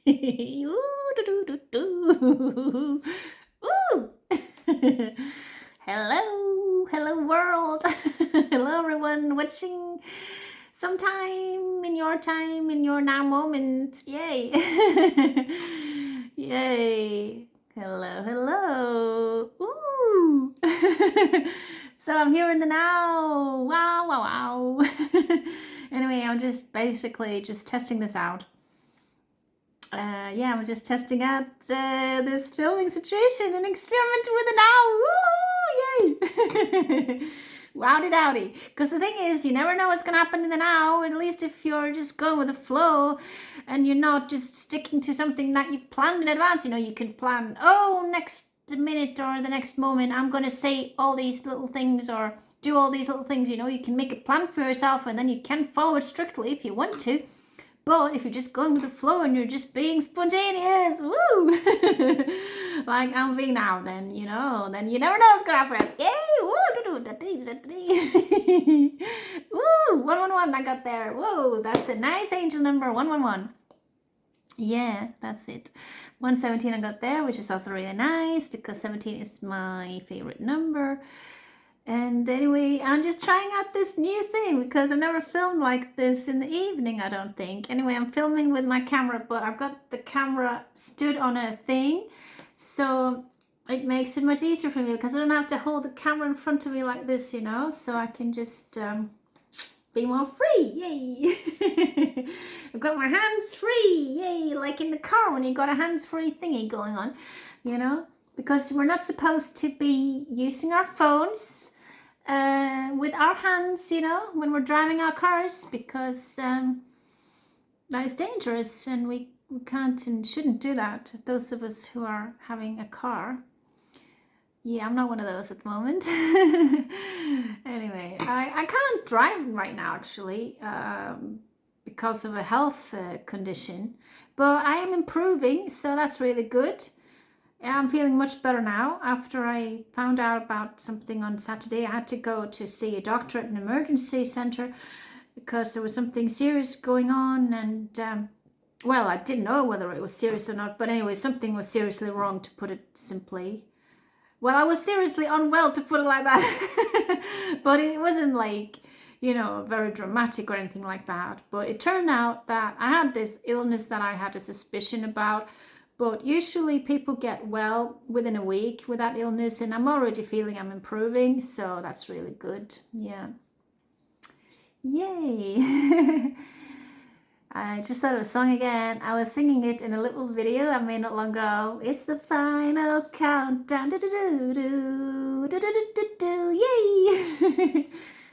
Ooh, do, do, do, do. Ooh. Hello world. Hello everyone watching sometime in your now moment. Yay. Yay. Hello. Ooh. So I'm here in the now. Wow. Anyway, I'm just basically just testing this out. Yeah, I'm just testing out this filming situation and experimenting with it now. Woo! Yay! Wowdy dowdy. Because the thing is, you never know what's going to happen in the now, at least if you're just going with the flow and you're not just sticking to something that you've planned in advance. You know, you can plan, oh, next minute or the next moment, I'm going to say all these little things or do all these little things. You know, you can make a plan for yourself and then you can follow it strictly if you want to. But if you're just going with the flow and you're just being spontaneous, woo! Like I'm being now, then you know, then you never know what's gonna happen. Yay! Woo! Woo! 111 I got there. Whoa, that's a nice angel number. 111. Yeah, that's it. 117 I got there, which is also really nice because 17 is my favorite number. And anyway, I'm just trying out this new thing because I've never filmed like this in the evening, I don't think. Anyway, I'm filming with my camera, but I've got the camera stood on a thing. So it makes it much easier for me because I don't have to hold the camera in front of me like this, you know. So I can just be more free. Yay! I've got my hands free. Yay! Like in the car when you got a hands-free thingy going on, you know. Because we're not supposed to be using our phones with our hands, you know, when we're driving our cars, because that is dangerous and we can't and shouldn't do that. Those of us who are having a car. Yeah, I'm not one of those at the moment. Anyway, I can't drive right now, actually, because of a health condition. But I am improving, so that's really good. I'm feeling much better now. After I found out about something on Saturday, I had to go to see a doctor at an emergency center because there was something serious going on. And, well, I didn't know whether it was serious or not. But anyway, something was seriously wrong, to put it simply. Well, I was seriously unwell, to put it like that. But it wasn't like, you know, very dramatic or anything like that. But it turned out that I had this illness that I had a suspicion about. But usually people get well within a week with that illness, and I'm already feeling I'm improving, so that's really good. Yeah. Yay. I just thought of a song again. I was singing it in a little video I made not long ago. It's the final countdown. Do-do-do-do. Do-do-do-do-do. Yay.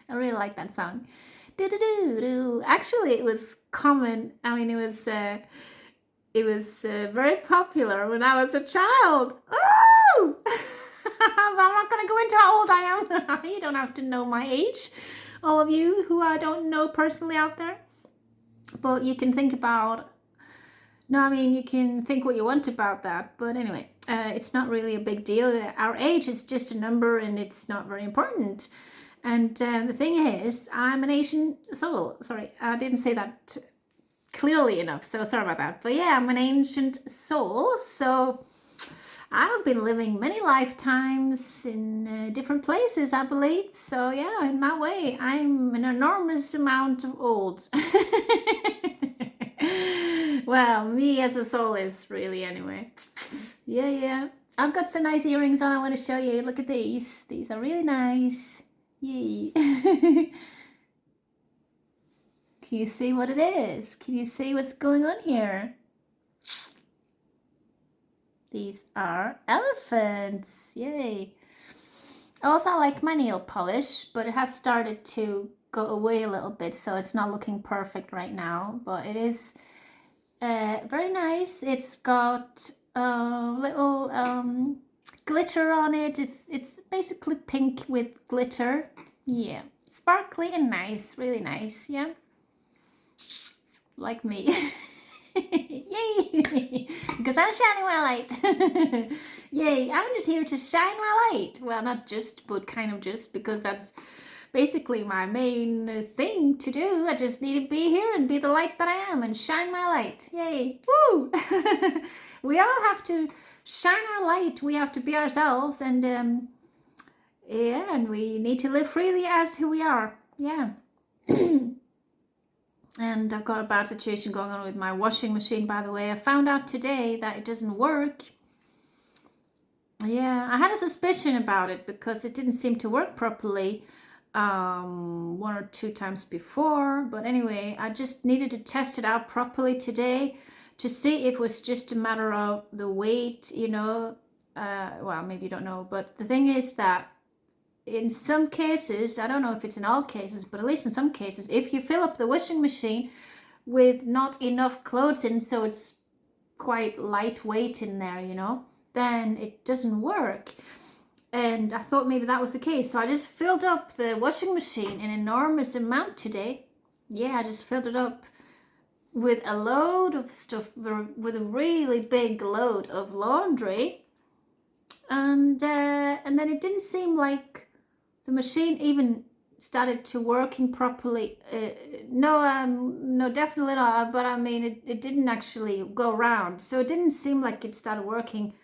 I really like that song. Do-do-do-do. Actually, it was common. I mean, it was very popular when I was a child. Oh! So I'm not going to go into how old I am. You don't have to know my age, all of you who I don't know personally out there. But you can think about, no, I mean, you can think what you want about that. But anyway, it's not really a big deal. Our age is just a number and it's not very important. And the thing is, I'm an Asian soul. Sorry, I didn't say that clearly enough, so sorry about that. But yeah, I'm an ancient soul, so I've been living many lifetimes in different places, I believe. So yeah, in that way, I'm an enormous amount of old. Well, me as a soul is really, anyway. Yeah. I've got some nice earrings on I want to show you. Look at these. These are really nice. Yay. Can you see what it is? Can you see what's going on here? These are elephants. Yay. Also, I like my nail polish, but it has started to go away a little bit, so it's not looking perfect right now. But it is very nice. It's got a little glitter on it. It's basically pink with glitter. Yeah. Sparkly and nice. Really nice. Yeah. Like me. Yay! Because I'm shining my light. Yay! I'm just here to shine my light. Well, not just, but kind of just, because that's basically my main thing to do. I just need to be here and be the light that I am and shine my light. Yay. Woo! We all have to shine our light. We have to be ourselves, and yeah, and we need to live freely as who we are. Yeah. And I've got a bad situation going on with my washing machine, by the way. I found out today that it doesn't work. Yeah, I had a suspicion about it because it didn't seem to work properly one or two times before. But anyway, I just needed to test it out properly today to see if it was just a matter of the weight, you know. Well, maybe you don't know, but the thing is that in some cases, I don't know if it's in all cases, but at least in some cases, if you fill up the washing machine with not enough clothes in, so it's quite lightweight in there, you know, then it doesn't work. And I thought maybe that was the case. So I just filled up the washing machine an enormous amount today. Yeah, I just filled it up with a load of stuff, with a really big load of laundry. And then it didn't seem like the machine even started to working properly. No, definitely not. But I mean, it didn't actually go around. So it didn't seem like it started working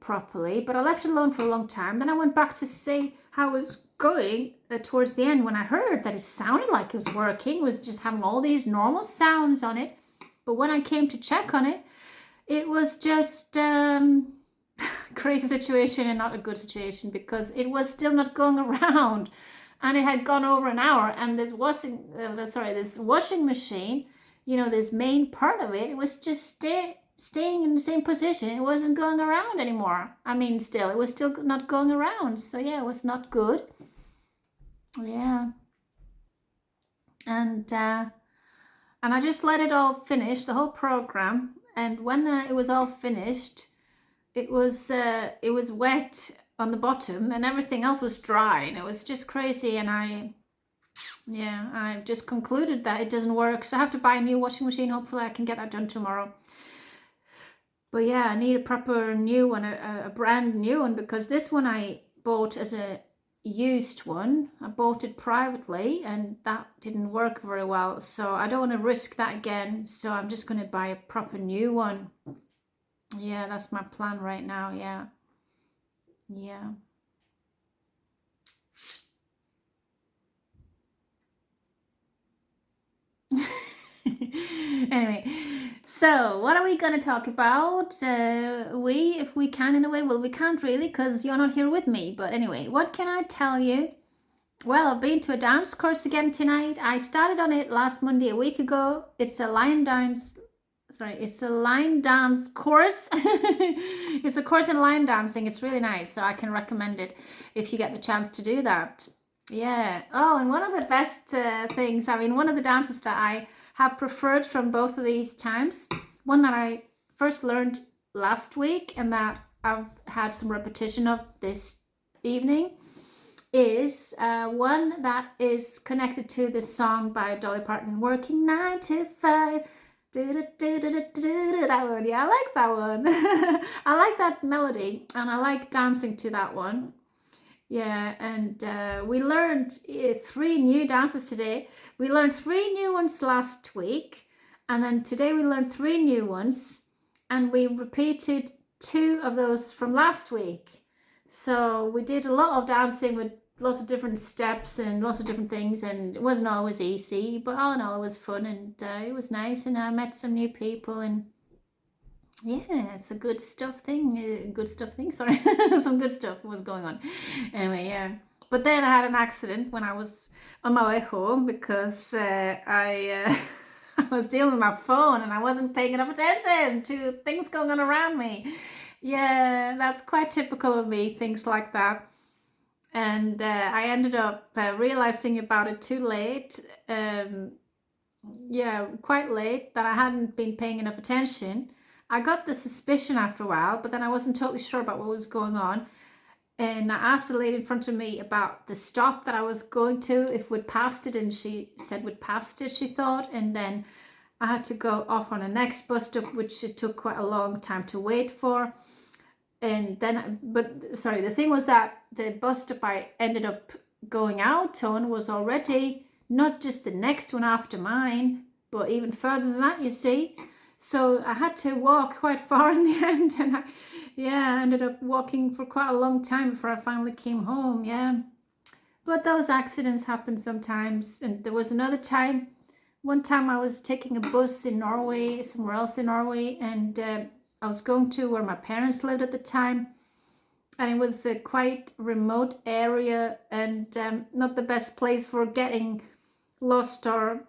properly. But I left it alone for a long time. Then I went back to see how it was going towards the end when I heard that it sounded like it was working. It was just having all these normal sounds on it. But when I came to check on it, it was just crazy situation and not a good situation, because it was still not going around, and it had gone over an hour, and this washing machine, you know, this main part of it, it was just staying in the same position. It wasn't going around anymore. I mean, it was still not going around. So yeah, it was not good. Yeah. And I just let it all finish, the whole program, and when it was all finished, it was wet on the bottom and everything else was dry, and it was just crazy. And I've just concluded that it doesn't work, so I have to buy a new washing machine. Hopefully I can get that done tomorrow. But yeah, I need a proper new one, a brand new one, because this one I bought as a used one. I bought it privately and that didn't work very well, so I don't want to risk that again. So I'm just going to buy a proper new one. Yeah, that's my plan right now. Yeah. Anyway, so what are we going to talk about? If we can, in a way. Well, we can't really, because you're not here with me. But anyway, what can I tell you? Well, I've been to a dance course again tonight. I started on it last Monday, a week ago. It's a line dance course. It's a course in line dancing. It's really nice, so I can recommend it if you get the chance to do that. Yeah. Oh, and one of the best things, I mean, one of the dances that I have preferred from both of these times, one that I first learned last week and that I've had some repetition of this evening, is one that is connected to this song by Dolly Parton, Working 9 to 5. That one. Yeah, I like that one. I like that melody, and I like dancing to that one. Yeah, and we learned 3 new dances today. We learned 3 new ones last week, and then today we learned 3 new ones, and we repeated 2 of those from last week. So we did a lot of dancing with lots of different steps and lots of different things, and it wasn't always easy, but all in all it was fun, and it was nice, and I met some new people, and yeah, it's a good stuff thing. Sorry, some good stuff was going on. Anyway, yeah. But then I had an accident when I was on my way home, because I was dealing with my phone and I wasn't paying enough attention to things going on around me. Yeah, that's quite typical of me, things like that. And I ended up realizing about it too late. Yeah, quite late, that I hadn't been paying enough attention. I got the suspicion after a while, but then I wasn't totally sure about what was going on. And I asked the lady in front of me about the stop that I was going to, if we'd passed it, and she said we'd passed it, she thought. And then I had to go off on a next bus stop, which it took quite a long time to wait for. And then, the thing was that the bus stop I ended up going out on was already not just the next one after mine, but even further than that, you see. So I had to walk quite far in the end, and I ended up walking for quite a long time before I finally came home. Yeah, but those accidents happen sometimes. And there was another time. One time I was taking a bus in Norway, somewhere else in Norway, and I was going to where my parents lived at the time, and it was a quite remote area, and not the best place for getting lost or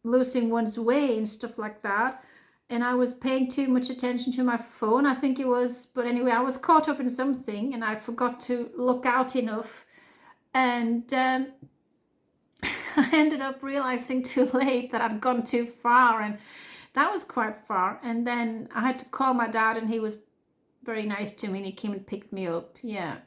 losing one's way and stuff like that. And I was paying too much attention to my phone, I think it was. But anyway, I was caught up in something and I forgot to look out enough. And I ended up realizing too late that I'd gone too far. And that was quite far. And then I had to call my dad, and he was very nice to me, and he came and picked me up. Yeah.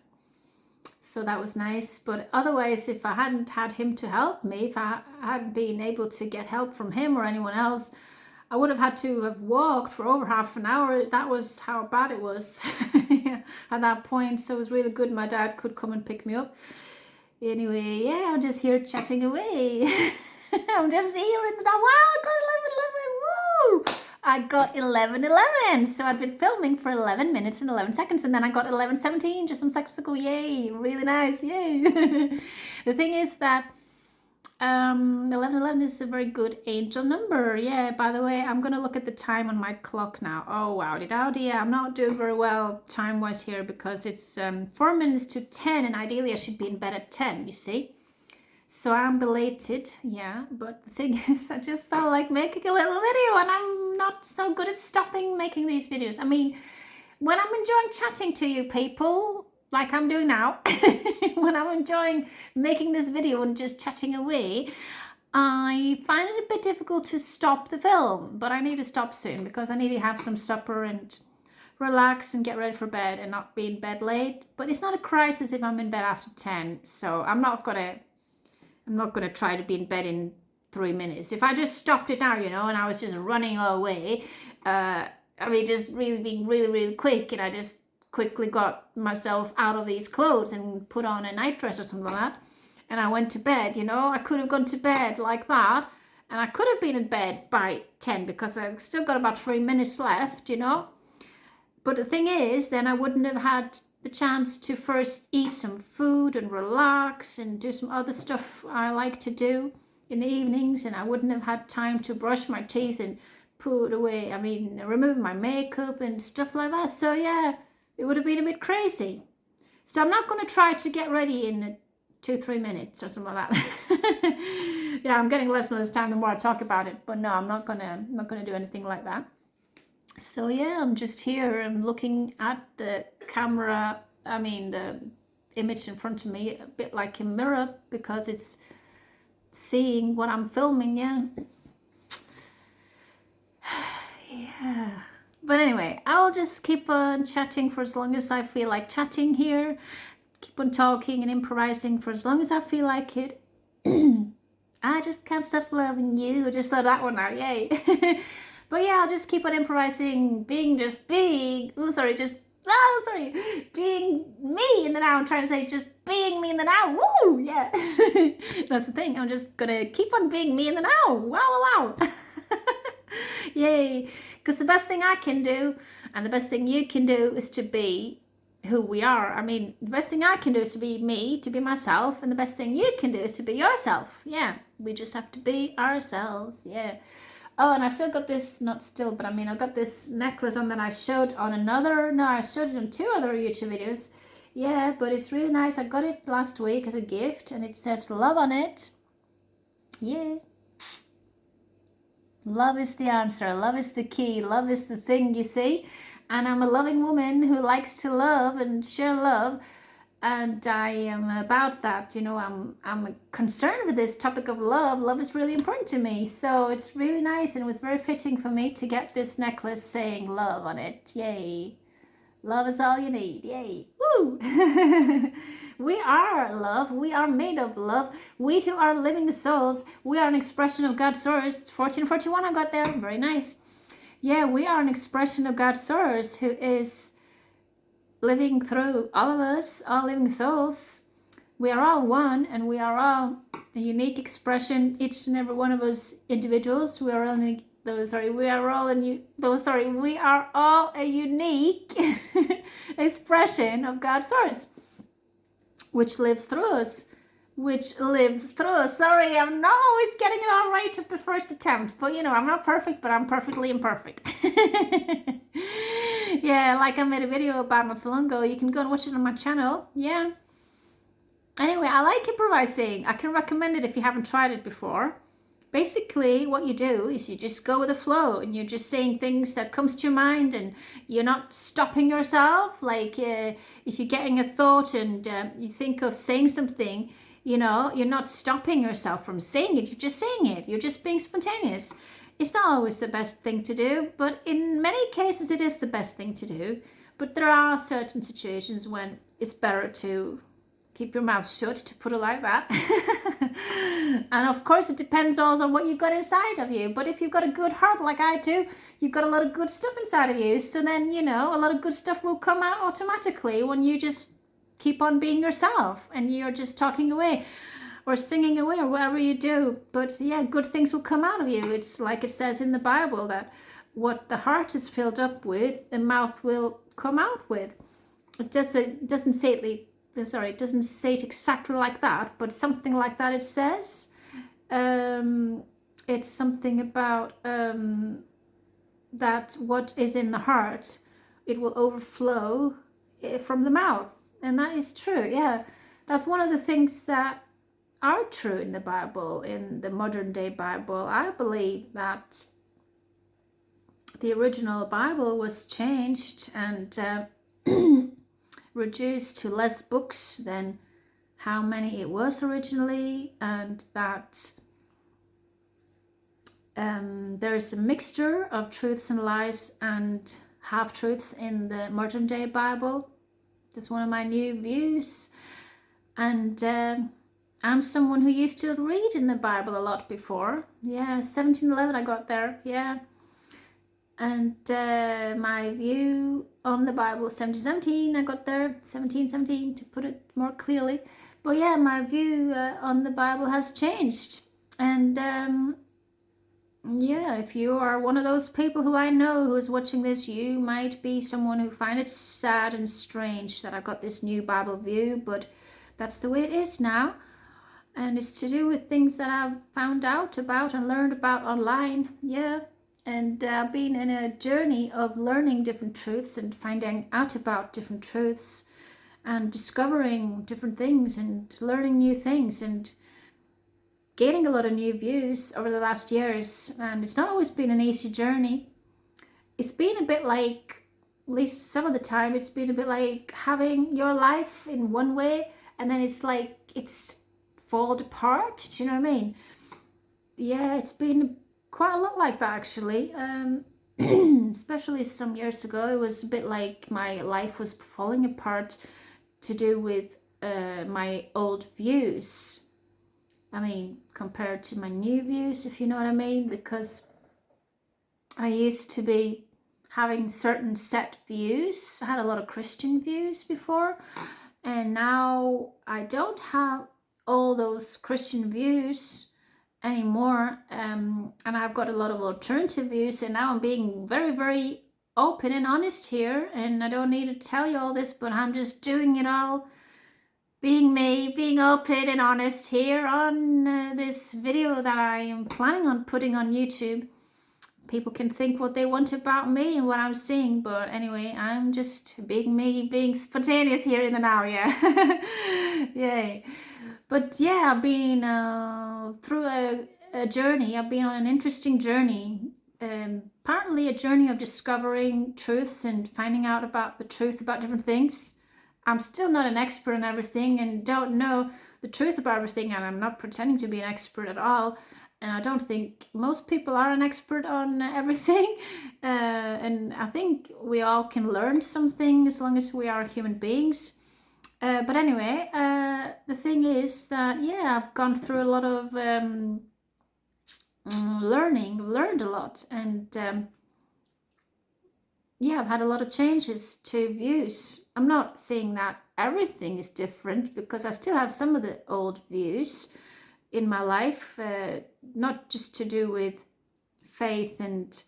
So that was nice. But otherwise, if I hadn't had him to help me, if I hadn't been able to get help from him or anyone else, I would have had to have walked for over half an hour. That was how bad it was at that point. So it was really good my dad could come and pick me up. Anyway, yeah, I'm just here chatting away. I'm just here in the... Wow, I got 11:11. Woo! I got 11:11. So I've been filming for 11 minutes and 11 seconds, and then I got 11:17 just some seconds ago. Yay, really nice. Yay. The thing is that 11:11 is a very good angel number. Yeah, by the way, I'm gonna look at the time on my clock now. Oh wow, yeah, I'm not doing very well time wise here, because it's 4 minutes to 10, and ideally I should be in bed at 10, you see. So I'm belated, yeah, but the thing is, I just felt like making a little video, and I'm not so good at stopping making these videos. I mean, when I'm enjoying chatting to you people, like I'm doing now, when I'm enjoying making this video and just chatting away, I find it a bit difficult to stop the film. But I need to stop soon, because I need to have some supper and relax and get ready for bed and not be in bed late. But it's not a crisis if I'm in bed after 10, so I'm not gonna try to be in bed in 3 minutes. If I just stopped it now, and I was just running away, just really being really, really quick, and I just quickly got myself out of these clothes and put on a night dress or something like that, and I went to bed, I could have gone to bed like that, and I could have been in bed by 10, because I've still got about 3 minutes left, But the thing is, then I wouldn't have had the chance to first eat some food and relax and do some other stuff I like to do in the evenings, and I wouldn't have had time to brush my teeth and remove my makeup and stuff like that. So yeah, it would have been a bit crazy. So I'm not going to try to get ready in 2-3 minutes or something like that. Yeah, I'm getting less and less time the more I talk about it. But no, I'm not gonna do anything like that. So yeah, I'm just here. I'm looking at the camera. The image in front of me, a bit like a mirror, because it's seeing what I'm filming. Yeah. Yeah. But anyway, I'll just keep on chatting for as long as I feel like chatting here. Keep on talking and improvising for as long as I feel like it. I just can't stop loving you. I just thought that one out. Yay. But yeah, I'll just keep on improvising, being me in the now. I'm trying to say just being me in the now. Woo! Yeah. That's the thing. I'm just gonna keep on being me in the now. Wow. Yay. Because the best thing I can do, and the best thing you can do, is to be who we are. The best thing I can do is to be me, to be myself, and the best thing you can do is to be yourself. Yeah. We just have to be ourselves. Yeah. Oh, and I've still got this, I've got this necklace on that I showed on I showed it on 2 other YouTube videos. Yeah, but it's really nice. I got it last week as a gift, and it says love on it. Yeah. Love is the answer. Love is the key. Love is the thing, you see. And I'm a loving woman who likes to love and share love. And I am about that, I'm concerned with this topic of love. Love is really important to me. So it's really nice, and it was very fitting for me to get this necklace saying love on it. Yay. Love is all you need. Yay. Woo. We are love. We are made of love. We who are living souls, we are an expression of God's source. 1441 I got there. Very nice. Yeah, we are an expression of God's source, who is living through all of us, all living souls. We are all one, and we are all a unique expression, each and every one of us individuals. We are all we are all we are all a unique expression of God's source, which lives through us. Sorry, I'm not always getting it all right at the first attempt, but I'm not perfect, but I'm perfectly imperfect. Yeah, like I made a video about not so long ago. You can go and watch it on my channel. Yeah. Anyway, I like improvising. I can recommend it if you haven't tried it before. Basically, what you do is you just go with the flow, and you're just saying things that comes to your mind, and you're not stopping yourself. Like if you're getting a thought and you think of saying something, you're not stopping yourself from saying it. You're just saying it. You're just being spontaneous. It's not always the best thing to do, but in many cases it is the best thing to do. But there are certain situations when it's better to keep your mouth shut, to put it like that. And of course it depends also on what you've got inside of you. But if you've got a good heart like I do, you've got a lot of good stuff inside of you. So then, a lot of good stuff will come out automatically when you just keep on being yourself and you're just talking away or singing away or whatever you do. But yeah, good things will come out of you. It's like it says in the Bible that what the heart is filled up with, the mouth will come out with. It doesn't say it exactly like that, but something like that it says. It's something about that what is in the heart, it will overflow from the mouth. And that is true. Yeah, that's one of the things that are true in the Bible, in the modern day Bible. I believe that the original Bible was changed and reduced to less books than how many it was originally, and that there's a mixture of truths and lies and half-truths in the modern day Bible. That's one of my new views. And I'm someone who used to read in the Bible a lot before. Yeah, 1711 I got there. Yeah. And my view on the Bible is 1717. I got there 1717 to put it more clearly. But yeah, my view on the Bible has changed. And yeah, if you are one of those people who I know who is watching this, you might be someone who find it sad and strange that I've got this new Bible view, but that's the way it is now. And it's to do with things that I've found out about and learned about online. Yeah. And been in a journey of learning different truths and finding out about different truths and discovering different things and learning new things and gaining a lot of new views over the last years. And it's not always been an easy journey. It's been a bit like, at least some of the time, it's been a bit like having your life in one way and then it's like it's fallen apart. Do you know what I mean? Yeah, it's been quite a lot like that actually. Especially some years ago, it was a bit like my life was falling apart to do with my old views. I mean, compared to my new views, if you know what I mean, because I used to be having certain set views. I had a lot of Christian views before, and now I don't have all those Christian views anymore, and I've got a lot of alternative views, and now I'm being very, very open and honest here, and I don't need to tell you all this, but I'm just doing it all, being me, being open and honest here on this video that I am planning on putting on YouTube. People can think what they want about me and what I'm saying, but anyway, I'm just being me, being spontaneous here in the now. Yeah. Yay. But yeah, I've been through a journey. I've been on an interesting journey, partly a journey of discovering truths and finding out about the truth about different things. I'm still not an expert in everything and don't know the truth about everything, and I'm not pretending to be an expert at all. And I don't think most people are an expert on everything. And I think we all can learn something as long as we are human beings. But anyway, the thing is that, yeah, I've gone through a lot of learning. I've learned a lot. And yeah, I've had a lot of changes to views. I'm not saying that everything is different, because I still have some of the old views in my life, not just to do with faith and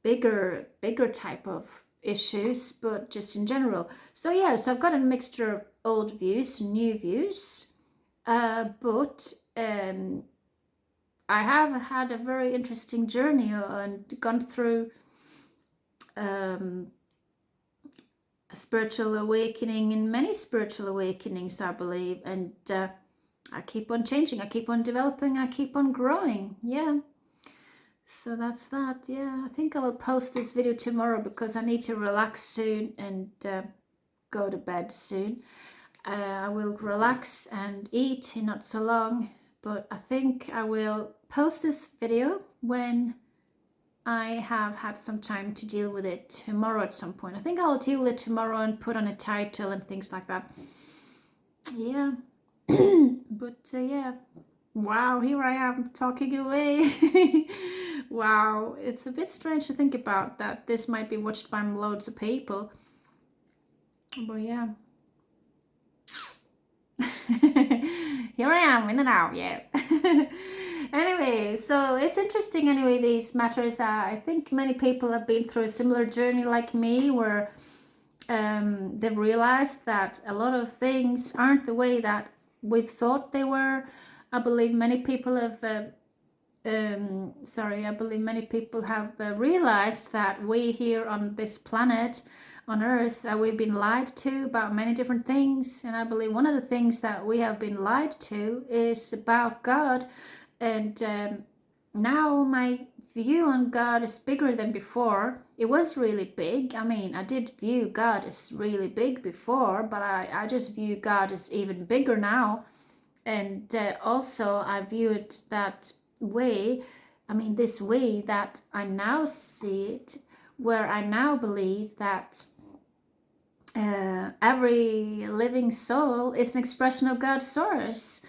bigger type of issues, but just in general. So yeah, so I've got a mixture of old views and new views, but I have had a very interesting journey and gone through a spiritual awakening and many spiritual awakenings, I believe, and I keep on changing, I keep on developing, I keep on growing. Yeah, so that's that. Yeah, I think I will post this video tomorrow because I need to relax soon and go to bed soon. I will relax and eat in not so long, but I think I will post this video when I have had some time to deal with it tomorrow at some point. I think I'll deal with it tomorrow and put on a title and things like that. Yeah. But yeah. Wow, here I am talking away. Wow, it's a bit strange to think about that this might be watched by loads of people. But yeah. Here I am in and out, yeah. Anyway, so it's interesting anyway, these matters. I think many people have been through a similar journey like me, where they've realized that a lot of things aren't the way that we've thought they were. I believe many people have I believe many people have realized that we here on this planet, on Earth, we've been lied to about many different things. And I believe one of the things that we have been lied to is about God. And now my view on God is bigger than before. It was really big. I mean, I did view God as really big before, but I just view God as even bigger now. And also I view it that way, I mean this way that I now see it, where I now believe that every living soul is an expression of God's source.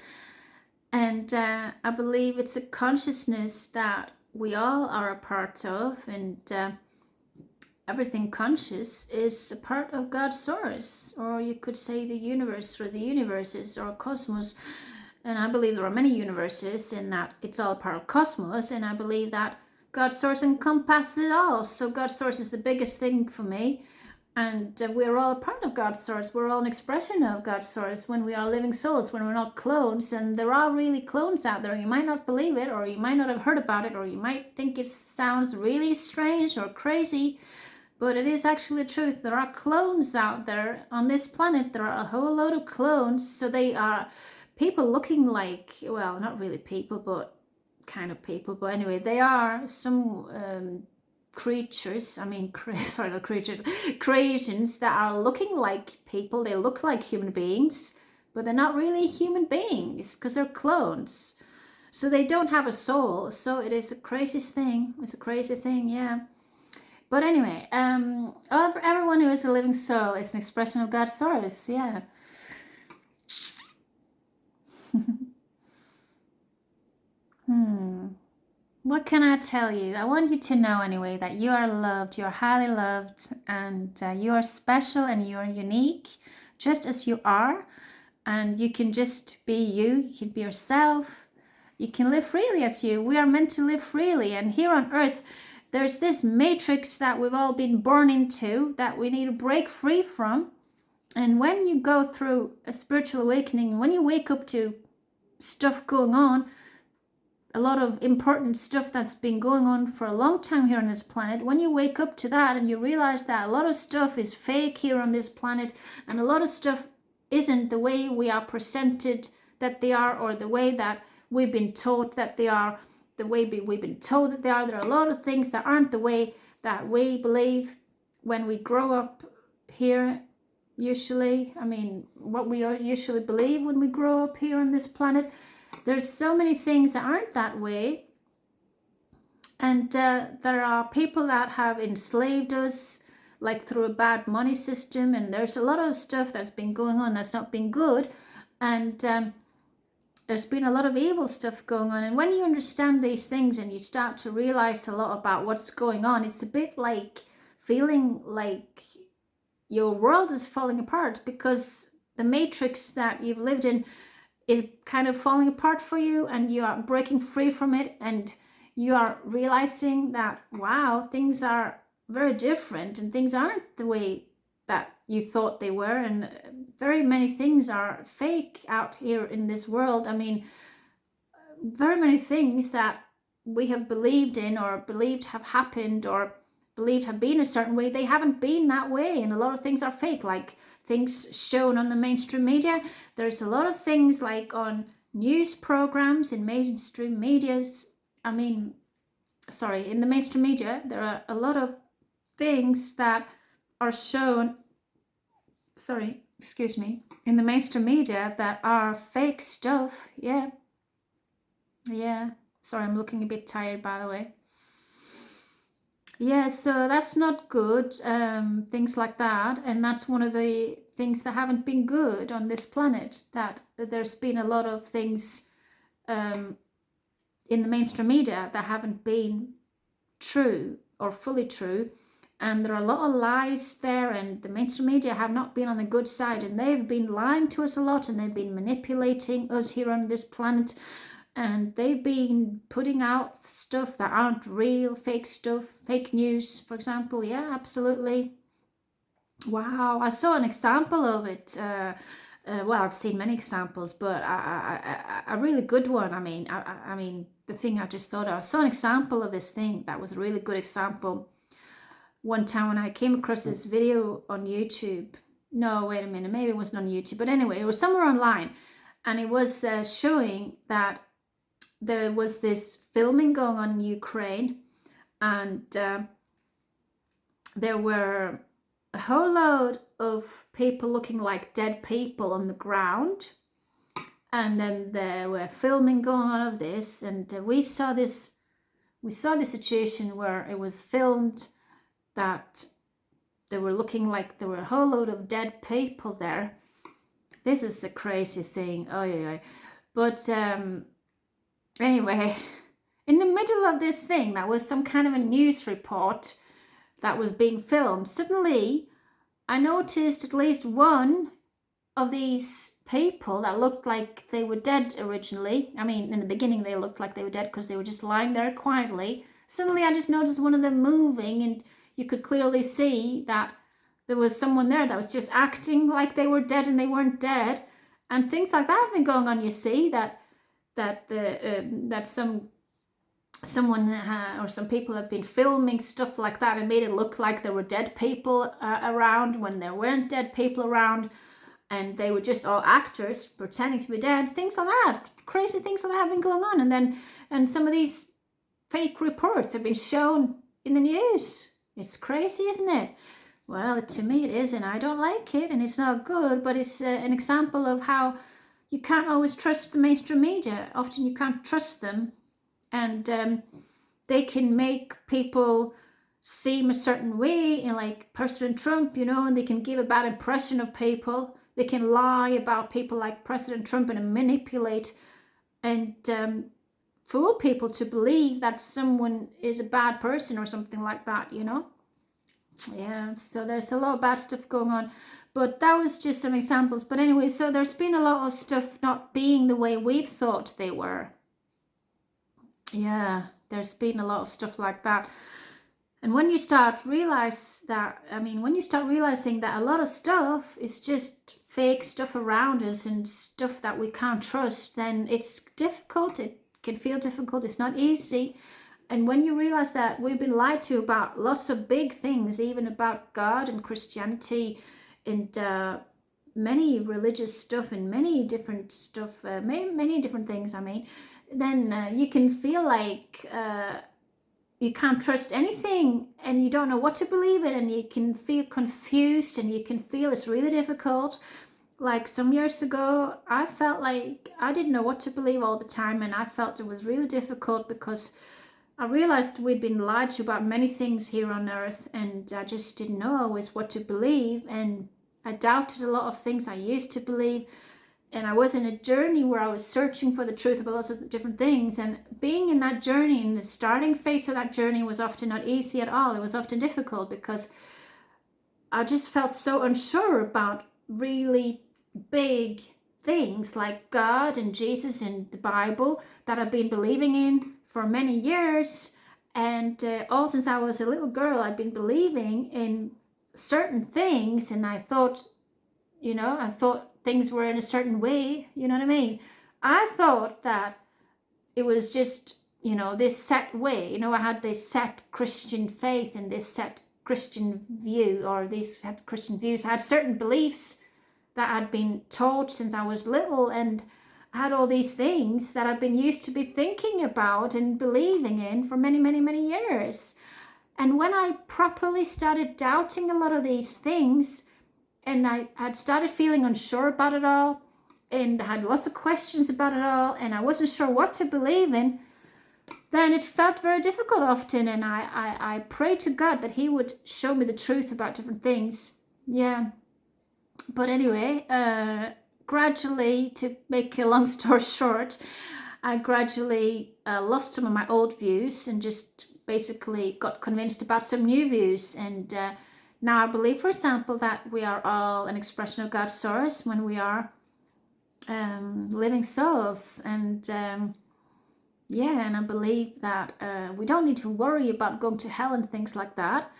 And I believe it's a consciousness that we all are a part of, and everything conscious is a part of God's source, or you could say the universe, or the universes, or cosmos. And I believe there are many universes, in that it's all part of cosmos, and I believe that God's source encompasses it all. So God's source is the biggest thing for me, and we're all a part of God's source. We're all an expression of God's source when we are living souls, when we're not clones. And there are really clones out there. You might not believe it, or you might not have heard about it, or you might think it sounds really strange or crazy, but it is actually the truth. There are clones out there on this planet. There are a whole load of clones. So they are people looking like, well, not really people, but kind of people. But anyway, they are some creatures, I mean, sorry, not creatures, creations that are looking like people. They look like human beings, but they're not really human beings because they're clones. So they don't have a soul. So it is a crazy thing. It's a crazy thing, yeah. But anyway, everyone who is a living soul is an expression of God's source, yeah. What can I tell you? I want you to know anyway that you are loved, you are highly loved, and you are special and you are unique, just as you are. And you can just be you, you can be yourself, you can live freely as you. We are meant to live freely. And here on earth, there's this matrix that we've all been born into that we need to break free from. And when you go through a spiritual awakening, when you wake up to stuff going on, a lot of important stuff that's been going on for a long time here on this planet, when you wake up to that and you realize that a lot of stuff is fake here on this planet, and a lot of stuff isn't the way we are presented that they are, or the way that we've been taught that they are, the way we've been told that they are. There are a lot of things that aren't the way that we believe when we grow up here, usually. I mean, what we usually believe when we grow up here on this planet. There's so many things that aren't that way. And there are people that have enslaved us, like through a bad money system. And there's a lot of stuff that's been going on that's not been good. And there's been a lot of evil stuff going on. And when you understand these things and you start to realize a lot about what's going on, it's a bit like feeling like your world is falling apart because the matrix that you've lived in is kind of falling apart for you, and you are breaking free from it, and you are realizing that, wow, things are very different and things aren't the way that you thought they were, and very many things are fake out here in this world. I mean, very many things that we have believed in or believed have happened or believed have been a certain way, they haven't been that way, and a lot of things are fake, like things shown on the mainstream media. There's a lot of things like on news programs in mainstream medias. I mean, sorry, in the mainstream media, there are a lot of things that are shown, sorry, excuse me, in the mainstream media that are fake stuff. Yeah. Sorry, I'm looking a bit tired, by the way. Yeah, so that's not good, things like that. And that's one of the things that haven't been good on this planet, that there's been a lot of things in the mainstream media that haven't been true or fully true. And there are a lot of lies there, and the mainstream media have not been on the good side, and they've been lying to us a lot, and they've been manipulating us here on this planet. And they've been putting out stuff that aren't real, fake stuff, fake news, for example. Yeah, absolutely. Wow, I saw an example of it. Well, I've seen many examples, but a really good one. I mean, the thing I just thought of, I saw an example of this thing that was a really good example. One time when I came across this video on YouTube. No, wait a minute, maybe it wasn't on YouTube, but anyway, it was somewhere online, and it was showing that there was this filming going on in Ukraine, and there were a whole load of people looking like dead people on the ground, and then there were filming going on of this, and we saw this situation where it was filmed that they were looking like there were a whole load of dead people there. This is a crazy thing. Oh yeah. But anyway, in the middle of this thing, that was some kind of a news report that was being filmed. Suddenly, I noticed at least one of these people that looked like they were dead originally. I mean, in the beginning, they looked like they were dead because they were just lying there quietly. Suddenly, I just noticed one of them moving, and you could clearly see that there was someone there that was just acting like they were dead and they weren't dead. And things like that have been going on, you see, that someone or some people have been filming stuff like that and made it look like there were dead people around when there weren't dead people around, and they were just all actors pretending to be dead. Things like that, crazy things like that have been going on. And some of these fake reports have been shown in the news. It's crazy, isn't it? Well, to me it is, and I don't like it, and it's not good, but it's an example of how you can't always trust the mainstream media. Often you can't trust them, and they can make people seem a certain way, and like President Trump, and they can give a bad impression of people. They can lie about people like President Trump and manipulate and fool people to believe that someone is a bad person or something like that, Yeah, so there's a lot of bad stuff going on. But that was just some examples. But anyway, so there's been a lot of stuff not being the way we've thought they were. Yeah, there's been a lot of stuff like that. And when you start realizing that a lot of stuff is just fake stuff around us and stuff that we can't trust, then it's difficult. It can feel difficult. It's not easy. And when you realize that we've been lied to about lots of big things, even about God and Christianity and many religious stuff and many different stuff, many different things, then you can feel like you can't trust anything, and you don't know what to believe in, and you can feel confused, and you can feel it's really difficult. Like some years ago, I felt like I didn't know what to believe all the time, and I felt it was really difficult because I realized we'd been lied to about many things here on earth, and I just didn't know always what to believe, and I doubted a lot of things I used to believe, and I was in a journey where I was searching for the truth about lots of different things, and being in that journey, in the starting phase of that journey, was often not easy at all. It was often difficult because I just felt so unsure about really big things like God and Jesus and the Bible that I've been believing in for many years. And all since I was a little girl, I've been believing in certain things, and I thought, I thought things were in a certain way, you know what I mean? I thought that it was just, this set way. I had this set Christian faith and this set Christian view, or these set Christian views. I had certain beliefs that I'd been taught since I was little, and I had all these things that I'd been used to be thinking about and believing in for many, many, many years. And when I properly started doubting a lot of these things, and I had started feeling unsure about it all, and I had lots of questions about it all, and I wasn't sure what to believe in, then it felt very difficult often. And I prayed to God that he would show me the truth about different things. Yeah. But anyway, gradually, to make a long story short, I gradually lost some of my old views and just basically got convinced about some new views. And now I believe, for example, that we are all an expression of God's source when we are living souls. And and I believe that we don't need to worry about going to hell and things like that.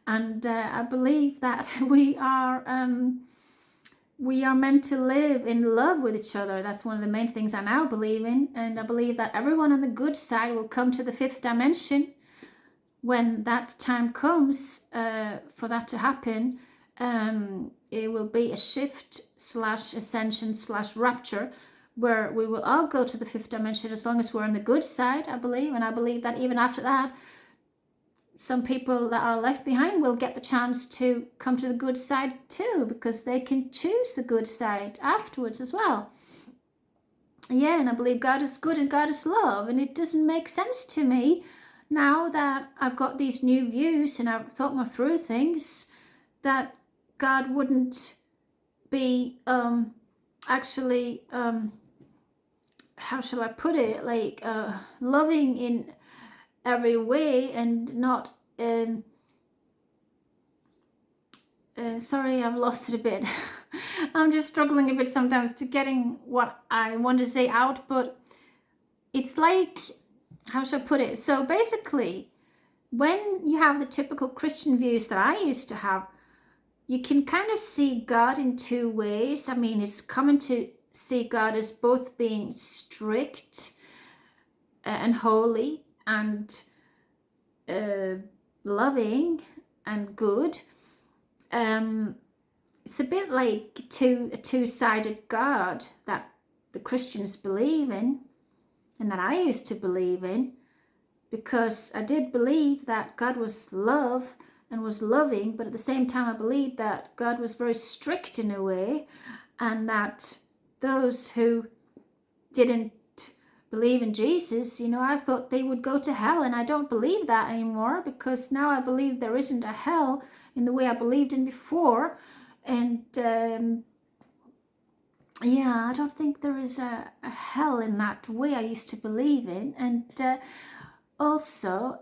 And I believe that we are meant to live in love with each other. That's one of the main things I now believe in. And I believe that everyone on the good side will come to the fifth dimension when that time comes for that to happen. It will be a shift / ascension / rapture, where we will all go to the fifth dimension as long as we're on the good side, I believe. And I believe that even after that, some people that are left behind will get the chance to come to the good side too, because they can choose the good side afterwards as well. Yeah, and I believe God is good and God is love. And it doesn't make sense to me now that I've got these new views and I've thought more through things, that God wouldn't be actually, how shall I put it, like loving in every way, and not sorry, I've lost it a bit. I'm just struggling a bit sometimes to getting what I want to say out, but it's like, how shall I put it? So basically, when you have the typical Christian views that I used to have, you can kind of see God in two ways. I mean, it's common to see God as both being strict and holy and loving and good. It's a bit like a two-sided God that the Christians believe in, and that I used to believe in, because I did believe that God was love and was loving, but at the same time I believed that God was very strict in a way, and that those who didn't believe in Jesus, I thought they would go to hell. And I don't believe that anymore, because now I believe there isn't a hell in the way I believed in before. And I don't think there is a hell in that way I used to believe in. And also,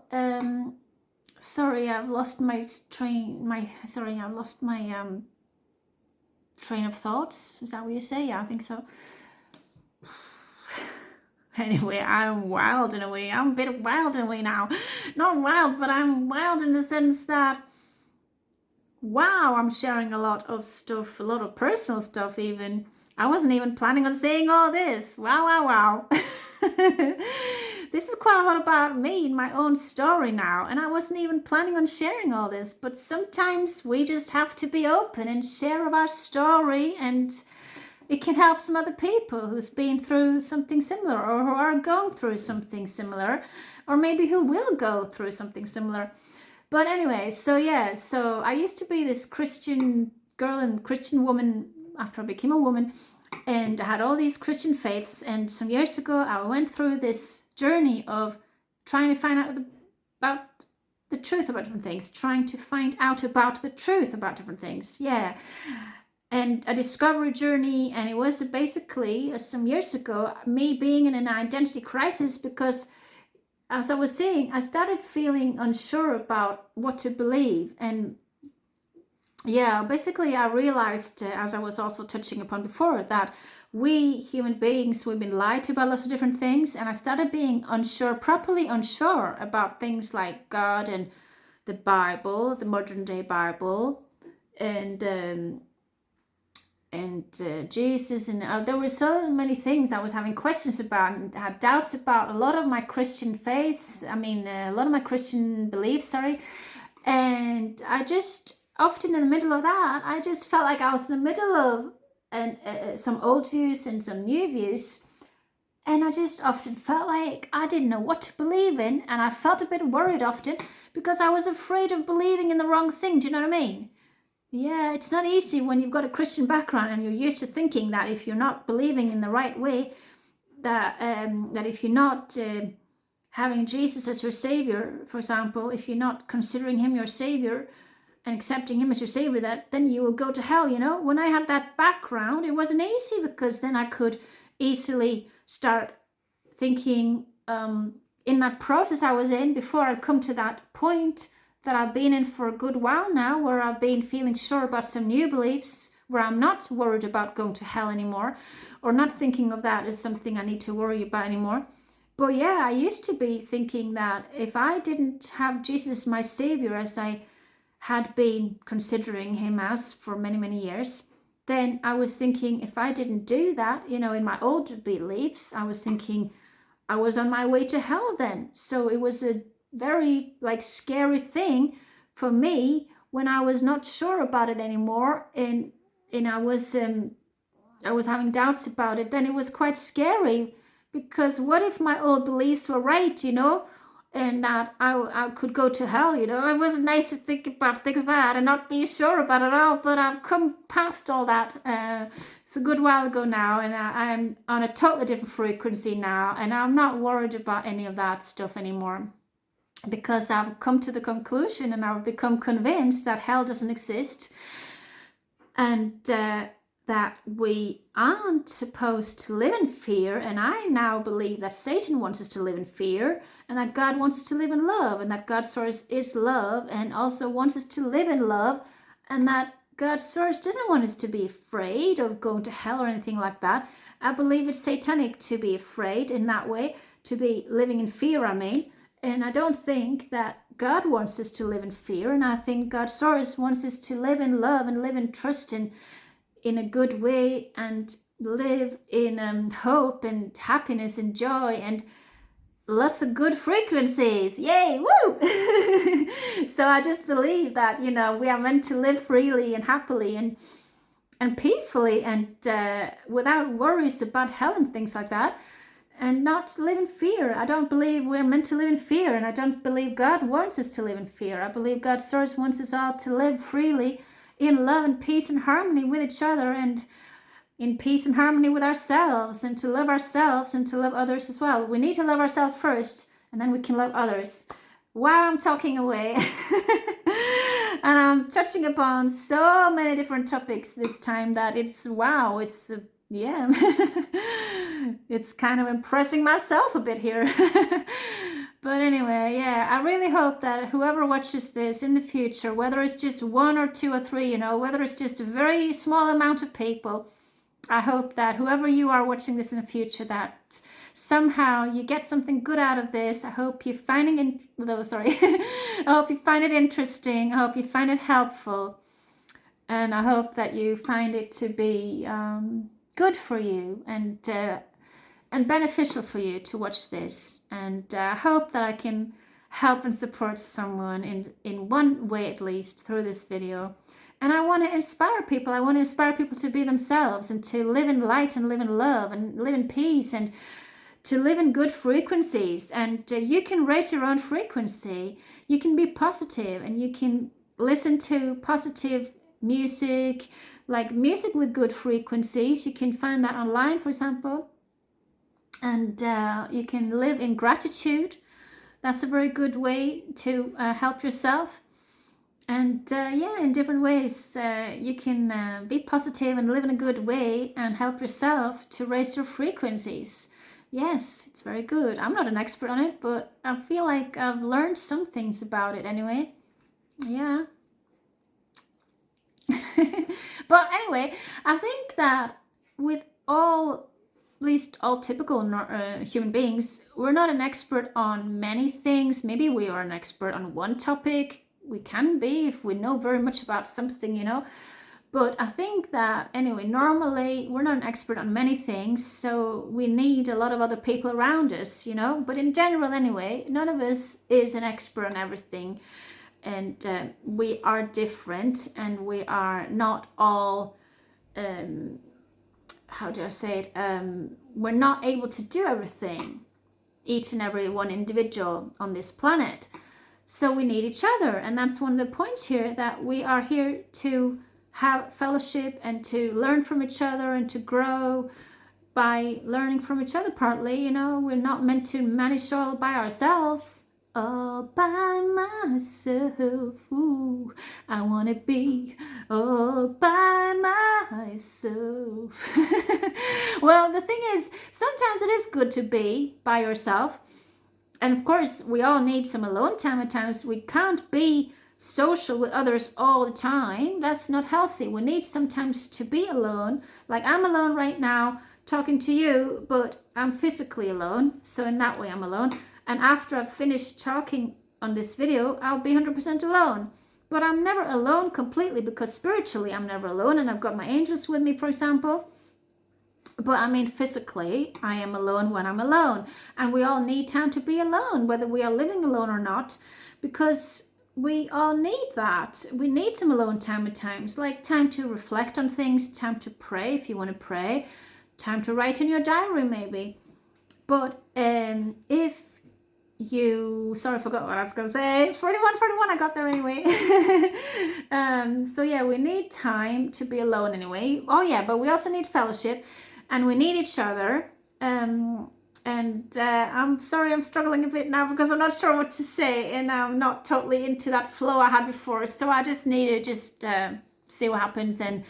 sorry, I've lost my train of thoughts. Is that what you say? Yeah, I think so. Anyway, I'm wild in a way. I'm a bit wild in a way now. Not wild, but I'm wild in the sense that, wow, I'm sharing a lot of stuff, a lot of personal stuff even. I wasn't even planning on saying all this. Wow. This is quite a lot about me and my own story now, and I wasn't even planning on sharing all this, but sometimes we just have to be open and share of our story, and it can help some other people who's been through something similar, or who are going through something similar, or maybe who will go through something similar. But anyway, so I used to be this Christian girl and Christian woman after I became a woman, and I had all these Christian faiths. And some years ago, I went through this journey of trying to find out about the truth about different things, trying to find out about the truth about different things. Yeah. And a discovery journey. And it was basically, some years ago, me being in an identity crisis, because, as I was saying, I started feeling unsure about what to believe. And yeah, basically I realized, as I was also touching upon before, that we human beings, we've been lied to about lots of different things, and I started being unsure, properly unsure about things like God and the Bible, the modern day Bible, and Jesus, and there were so many things I was having questions about and had doubts about. A lot of my Christian faiths, I mean, a lot of my Christian beliefs, sorry, and I just often in the middle of that, I just felt like I was in the middle of some old views and some new views. And I just often felt like I didn't know what to believe in, and I felt a bit worried often because I was afraid of believing in the wrong thing. Do you know what I mean? Yeah, it's not easy when you've got a Christian background and you're used to thinking that if you're not believing in the right way, that if you're not having Jesus as your savior, for example, if you're not considering him your savior and accepting him as your savior, that then you will go to hell. You know, when I had that background, it wasn't easy because then I could easily start thinking in that process I was in before I'd come to that point that I've been in for a good while now, where I've been feeling sure about some new beliefs, where I'm not worried about going to hell anymore, or not thinking of that as something I need to worry about anymore. But yeah, I used to be thinking that if I didn't have Jesus as my savior, as I had been considering him as for many, many years, then I was thinking if I didn't do that, you know, in my old beliefs, I was thinking I was on my way to hell then. So it was a very like scary thing for me when I was not sure about it anymore, and I was having doubts about it. Then it was quite scary because what if my old beliefs were right, you know, and that I could go to hell, you know? It wasn't nice to think about things like that and not be sure about it all, but I've come past all that. It's a good while ago now, and I'm on a totally different frequency now, and I'm not worried about any of that stuff anymore because I've come to the conclusion and I've become convinced that hell doesn't exist, and that we aren't supposed to live in fear. And I now believe that Satan wants us to live in fear, and that God wants us to live in love, and that God's source is love and also wants us to live in love, and that God's source doesn't want us to be afraid of going to hell or anything like that. I believe it's satanic to be afraid in that way, to be living in fear, I mean. And I don't think that God wants us to live in fear, and I think God's source wants us to live in love and live in trust in a good way, and live in hope and happiness and joy and lots of good frequencies. Yay, woo! So I just believe that, you know, we are meant to live freely and happily and peacefully and without worries about hell and things like that, and not live in fear. I don't believe we're meant to live in fear, and I don't believe God wants us to live in fear. I believe God's source wants us all to live freely in love and peace and harmony with each other, and in peace and harmony with ourselves, and to love ourselves and to love others as well. We need to love ourselves first, and then we can love others. Wow, I'm talking away. And I'm touching upon so many different topics this time that it's wow, it's yeah. It's kind of impressing myself a bit here. But anyway, yeah, I really hope that whoever watches this in the future, whether it's just one or two or three, you know, whether it's just a very small amount of people, I hope that whoever you are watching this in the future, that somehow you get something good out of this. I hope you're finding it, I hope you find it interesting. I hope you find it helpful. And I hope that you find it to be good for you and beneficial for you to watch this. And I hope that I can help and support someone in one way at least through this video. And I want to inspire people. I want to inspire people to be themselves and to live in light and live in love and live in peace and to live in good frequencies. And you can raise your own frequency. You can be positive, and you can listen to positive music, like music with good frequencies. You can find that online, for example. And you can live in gratitude. That's a very good way to help yourself. And yeah, in different ways, you can be positive and live in a good way and help yourself to raise your frequencies. Yes, it's very good. I'm not an expert on it, but I feel like I've learned some things about it anyway. Yeah. But anyway, I think that with all, at least all typical human beings, we're not an expert on many things. Maybe we are an expert on one topic. We can be if we know very much about something, you know. But I think that anyway, normally we're not an expert on many things, so we need a lot of other people around us, you know. But in general, anyway, none of us is an expert on everything, and we are different, and we are not all. How do I say it? We're not able to do everything, each and every one individual on this planet. So we need each other, and that's one of the points here, that we are here to have fellowship and to learn from each other and to grow by learning from each other. Partly, you know, we're not meant to manage all by ourselves. All by myself. Ooh, I want to be all by myself. Well, the thing is, sometimes it is good to be by yourself. And of course, we all need some alone time at times. We can't be social with others all the time. That's not healthy. We need sometimes to be alone. Like I'm alone right now talking to you, but I'm physically alone. So in that way, I'm alone. And after I've finished talking on this video, I'll be 100% alone. But I'm never alone completely, because spiritually I'm never alone, and I've got my angels with me, for example. But I mean, physically, I am alone when I'm alone. And we all need time to be alone, whether we are living alone or not, because we all need that. We need some alone time at times, like time to reflect on things, time to pray if you want to pray, time to write in your diary maybe. But if you, sorry, I forgot what I was going to say. 41, I got there anyway. So yeah, we need time to be alone anyway. Oh yeah, but we also need fellowship, and we need each other. I'm sorry, I'm struggling a bit now because I'm not sure what to say, and I'm not totally into that flow I had before. So I just need to just see what happens, and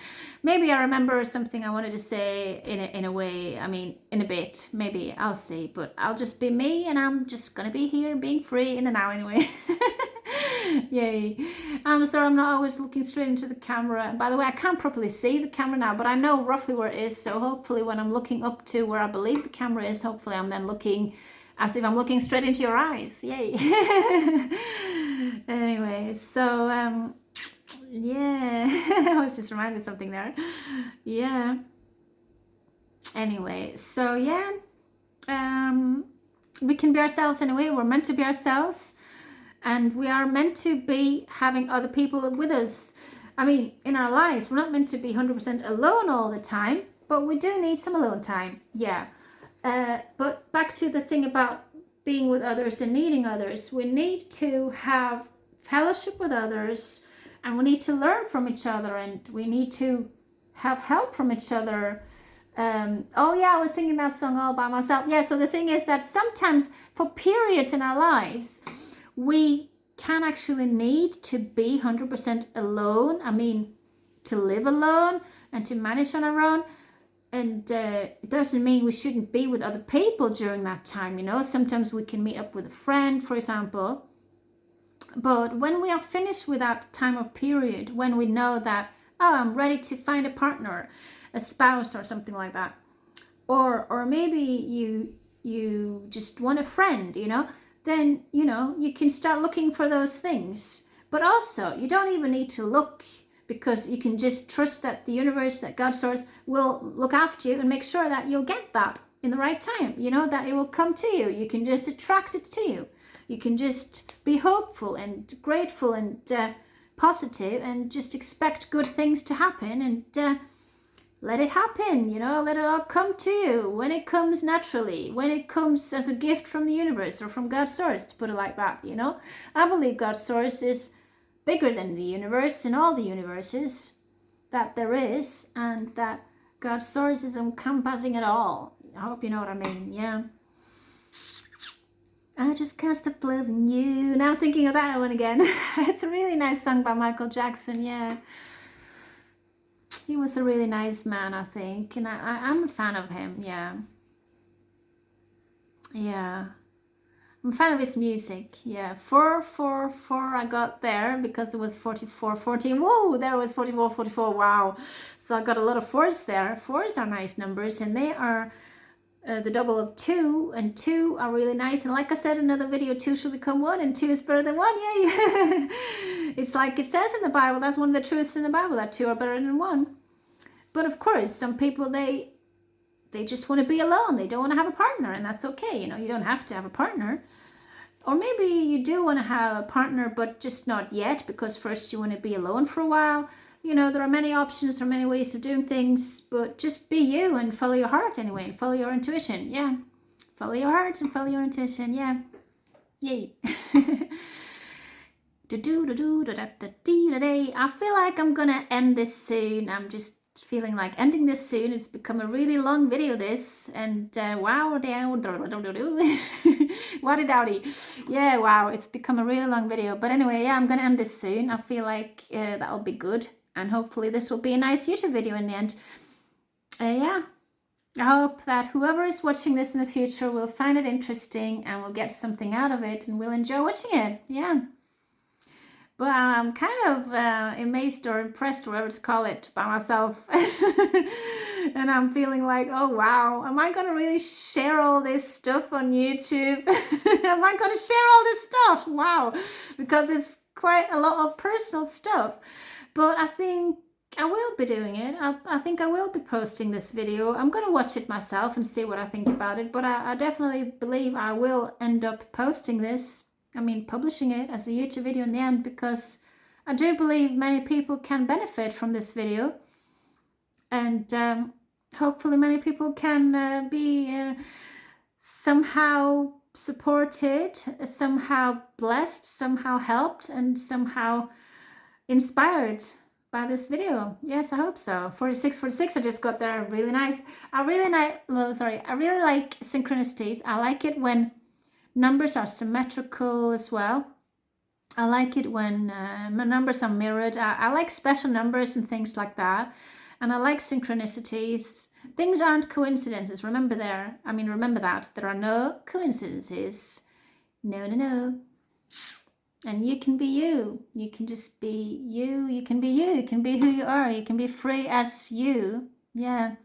maybe I remember something I wanted to say in a way. I mean, in a bit, maybe I'll see, but I'll just be me, and I'm just gonna be here being free in an hour anyway. Yay. I'm sorry, I'm not always looking straight into the camera. And by the way, I can't properly see the camera now, but I know roughly where it is. So hopefully when I'm looking up to where I believe the camera is, hopefully I'm then looking as if I'm looking straight into your eyes. Yay. Anyway, so yeah, I was just reminded of something there. Yeah. Anyway, so yeah, we can be ourselves in a way. We're meant to be ourselves, and we are meant to be having other people with us. I mean, in our lives, we're not meant to be 100% alone all the time, but we do need some alone time. Yeah. But back to the thing about being with others and needing others, we need to have fellowship with others, and we need to learn from each other, and we need to have help from each other. Oh yeah, I was singing that song all by myself. Yeah, so the thing is that sometimes for periods in our lives, we can actually need to be 100% alone. I mean, to live alone and to manage on our own. And it doesn't mean we shouldn't be with other people during that time, you know. Sometimes we can meet up with a friend, for example. But when we are finished with that time of period, when we know that, oh, I'm ready to find a partner, a spouse or something like that, or maybe you just want a friend, you know, then, you know, you can start looking for those things. But also, you don't even need to look, because you can just trust that the universe, that God source, will look after you and make sure that you'll get that in the right time, you know, that it will come to you. You can just attract it to you. You can just be hopeful and grateful and positive, and just expect good things to happen, and let it happen, you know, let it all come to you when it comes naturally, when it comes as a gift from the universe or from God's source, to put it like that, you know. I believe God's source is bigger than the universe and all the universes that there is, and that God's source is encompassing it all. I hope you know what I mean. Yeah. I just can't stop loving you. Now I'm thinking of that one again. It's a really nice song by Michael Jackson. Yeah. He was a really nice man, I think. And I'm a fan of him. Yeah. Yeah. I'm a fan of his music. Yeah, 444 I got there because it was 44, 14. Whoa, there was 44, 44. Wow. So I got a lot of fours there. Fours are nice numbers, and they are the double of 2, and 2 are really nice. And like I said in another video, 2 should become 1, and 2 is better than 1. Yay! It's like it says in the Bible. That's one of the truths in the Bible, that 2 are better than 1. But of course, some people, they just want to be alone. They don't want to have a partner, and that's okay. You know, you don't have to have a partner. Or maybe you do want to have a partner, but just not yet, because first you want to be alone for a while. You know, there are many options, there are many ways of doing things, but just be you and follow your heart anyway, and follow your intuition. Yeah. Follow your heart and follow your intuition. Yeah. Yay. I feel like I'm gonna end this soon. I'm just feeling like ending this soon. It's become a really long video, this, and wow, waddy dowdy. Yeah, wow, it's become a really long video. But anyway, yeah, I'm gonna end this soon. I feel like that'll be good, and hopefully this will be a nice YouTube video in the end. Yeah, I hope that whoever is watching this in the future will find it interesting and will get something out of it and will enjoy watching it. Yeah. But I'm kind of amazed or impressed, whatever to call it, by myself. And I'm feeling like, oh, wow, am I going to really share all this stuff on YouTube? Am I going to share all this stuff? Wow, because it's quite a lot of personal stuff. But I think I will be doing it. I think I will be posting this video. I'm going to watch it myself and see what I think about it. But I definitely believe I will end up posting this. I mean, publishing it as a YouTube video in the end, because I do believe many people can benefit from this video, and hopefully many people can be somehow supported, somehow blessed, somehow helped, and somehow inspired by this video. Yes, I hope so. 46, 46, I just got there. Really nice. I really like synchronicities. I like it when numbers are symmetrical as well. I like it when numbers are mirrored. I like special numbers and things like that. And I like synchronicities. Things aren't coincidences. Remember that. There are no coincidences. No, no, no. And you can be you. You can just be you. You can be you. You can be who you are. You can be free as you. Yeah.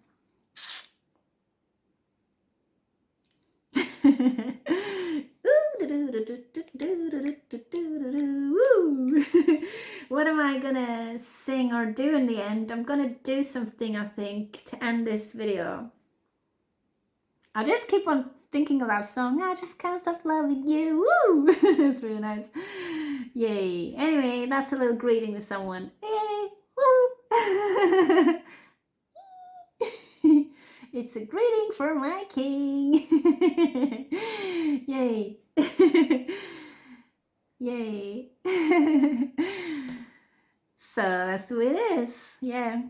What am I gonna sing or do in the end? I'm gonna do something, I think, to end this video. I just keep on thinking of that song. I just can't stop loving you. Woo! It's really nice. Yay. Anyway, that's a little greeting to someone. Yay. Woo! It's a greeting for my king. Yay. Yay. So that's the way it is. Yeah.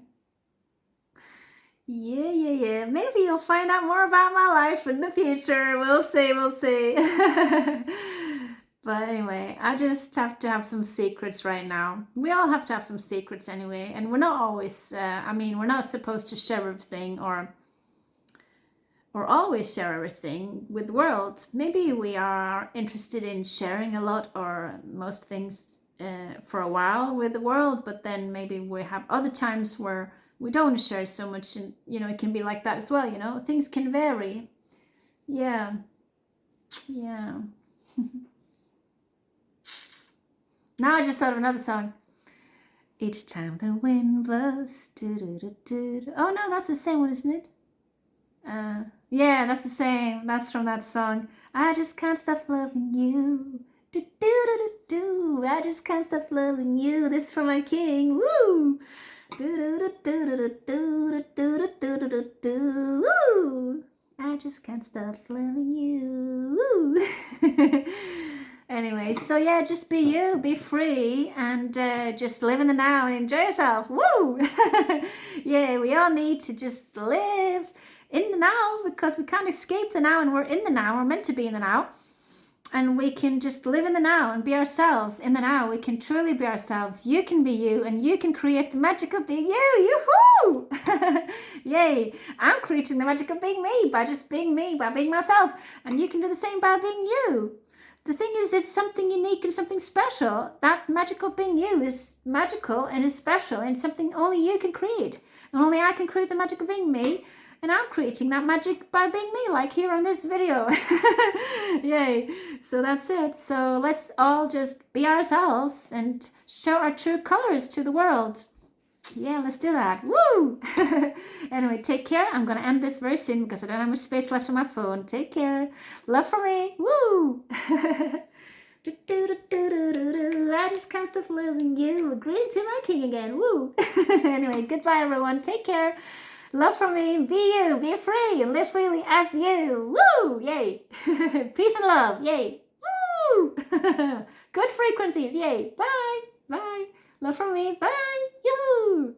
Yeah. Maybe you'll find out more about my life in the future. We'll see. But anyway, I just have to have some secrets right now. We all have to have some secrets anyway. And we're not always, we're not supposed to share everything or always share everything with the world. Maybe we are interested in sharing a lot or most things for a while with the world, but then maybe we have other times where we don't share so much, and it can be like that as well. Things can vary. Yeah. Now I just thought of another song. Each time the wind blows, oh no, that's the same one, isn't it? Yeah, that's the same. That's from that song. I just can't stop loving you. I just can't stop loving you. This is for my king. Woo! Woo! I just can't stop loving you. Woo! Anyway, so yeah, just be you, be free, and just live in the now and enjoy yourself. Woo! Yeah, we all need to just live in the now, because we can't escape the now, and we're in the now. We're meant to be in the now, and we can just live in the now and be ourselves in the now. We can truly be ourselves. You can be you, and you can create the magic of being you. Yoo-hoo! Yay! I'm creating the magic of being me by just being me, by being myself, and you can do the same by being you. the thing is, it's something unique and something special. That magical being you is magical and is special and something only you can create. And only I can create the magical being me. And I'm creating that magic by being me, like here on this video. Yay. So that's it. So let's all just be ourselves and show our true colors to the world. Yeah, let's do that. Woo! Anyway, take care. I'm going to end this very soon because I don't have much space left on my phone. Take care. Love for me. Woo! I just can't stop loving you. Agreeing to my king again. Woo! Anyway, goodbye, everyone. Take care. Love from me. Be you. Be free. And live freely as you. Woo! Yay! Peace and love. Yay! Woo! Good frequencies. Yay! Bye. Bye. Love from me. Bye. Yoo!